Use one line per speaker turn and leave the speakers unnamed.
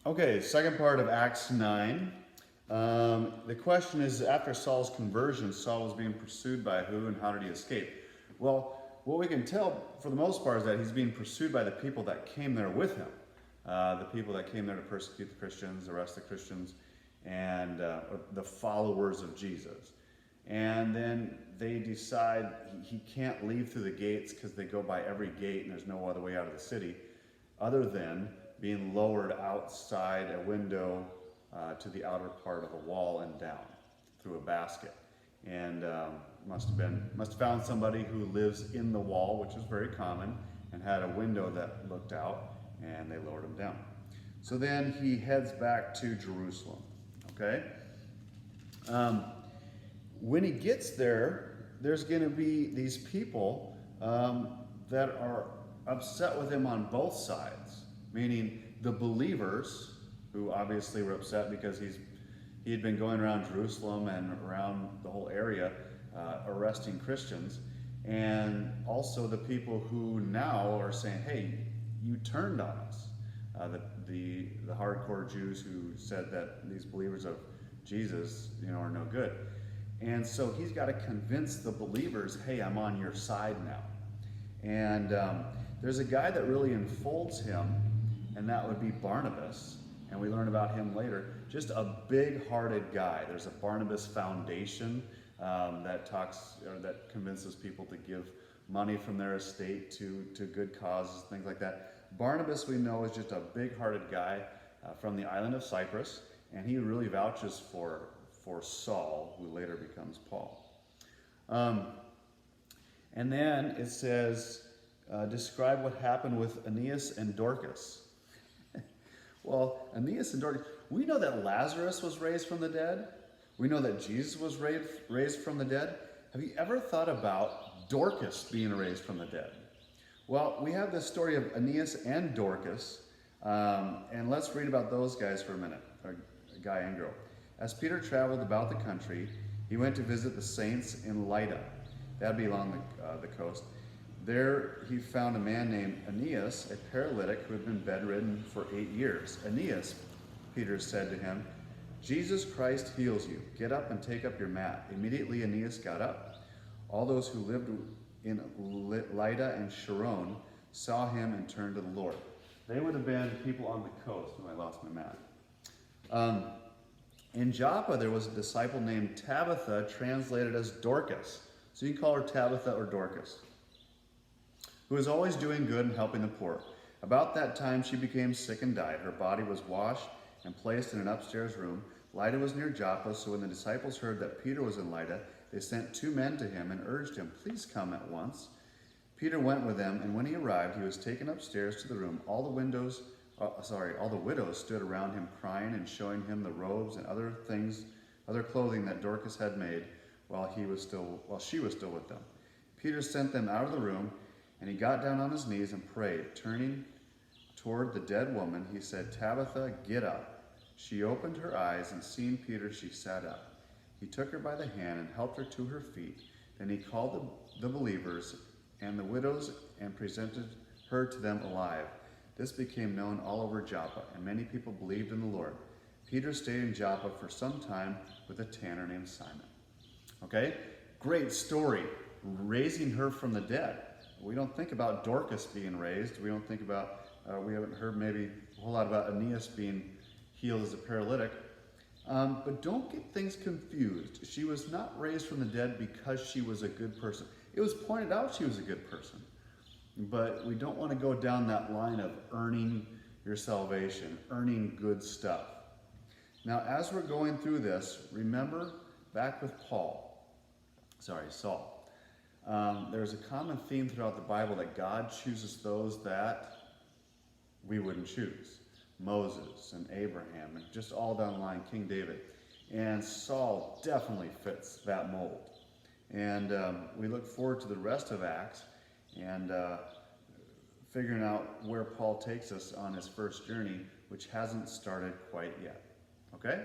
Okay, second part of Acts 9. The question is, after Saul's conversion, Saul was being pursued by who and how did he escape? Well, what we can tell for the most part is that he's being pursued by the people that came there with him. The people that came there to persecute the Christians, arrest the Christians, and the followers of Jesus. And then they decide he can't leave through the gates because they go by every gate and there's no other way out of the city other than being lowered outside a window to the outer part of a wall and down through a basket. And must have found somebody who lives in the wall, which is very common, and had a window that looked out, and they lowered him down. So then he heads back to Jerusalem. Okay. When he gets there, there's going to be these people that are upset with him on both sides, meaning the believers, who obviously were upset because he had been going around Jerusalem and around the whole area arresting Christians, and also the people who now are saying, hey, you turned on us. The hardcore Jews who said that these believers of Jesus, are no good. And so he's got to convince the believers, hey, I'm on your side now. And there's a guy that really enfolds him, and that would be Barnabas. And we learn about him later. Just a big-hearted guy. There's a Barnabas Foundation that convinces people to give money from their estate to good causes, things like that. Barnabas, we know, is just a big-hearted guy from the island of Cyprus, and he really vouches for Saul, who later becomes Paul. And then it says, describe what happened with Aeneas and Dorcas. Well, Aeneas and Dorcas, we know that Lazarus was raised from the dead. We know that Jesus was raised from the dead. Have you ever thought about Dorcas being raised from the dead? Well, we have this story of Aeneas and Dorcas, and let's read about those guys for a minute, or guy and girl. As Peter traveled about the country, he went to visit the saints in Lydda. That'd be along the coast. There he found a man named Aeneas, a paralytic who had been bedridden for 8 years. Aeneas, Peter said to him, Jesus Christ heals you. Get up and take up your mat. Immediately Aeneas got up. All those who lived in Lydda and Sharon saw him and turned to the Lord. They would have been people on the coast. Oh, I lost my mat. In Joppa, there was a disciple named Tabitha, translated as Dorcas. So you can call her Tabitha or Dorcas, who was always doing good and helping the poor. About that time, she became sick and died. Her body was washed and placed in an upstairs room. Lydda was near Joppa, so when the disciples heard that Peter was in Lydda, they sent 2 men to him and urged him, please come at once. Peter went with them, and when he arrived, he was taken upstairs to the room. All the widows stood around him crying and showing him the robes and other clothing that Dorcas had made while she was still with them. Peter sent them out of the room, and he got down on his knees and prayed. Turning toward the dead woman, he said, Tabitha, get up. She opened her eyes, and seeing Peter, she sat up. He took her by the hand and helped her to her feet. Then he called the believers and the widows and presented her to them alive. This became known all over Joppa, and many people believed in the Lord. Peter stayed in Joppa for some time with a tanner named Simon. Okay? Great story. Raising her from the dead. We don't think about Dorcas being raised. We don't think about, we haven't heard maybe a whole lot about Aeneas being healed as a paralytic. But don't get things confused. She was not raised from the dead because she was a good person. It was pointed out she was a good person. But we don't want to go down that line of earning your salvation, earning good stuff. Now, as we're going through this, remember back with Saul. There's a common theme throughout the Bible that God chooses those that we wouldn't choose. Moses and Abraham and just all down the line, King David. And Saul definitely fits that mold. And we look forward to the rest of Acts and figuring out where Paul takes us on his first journey, which hasn't started quite yet. Okay?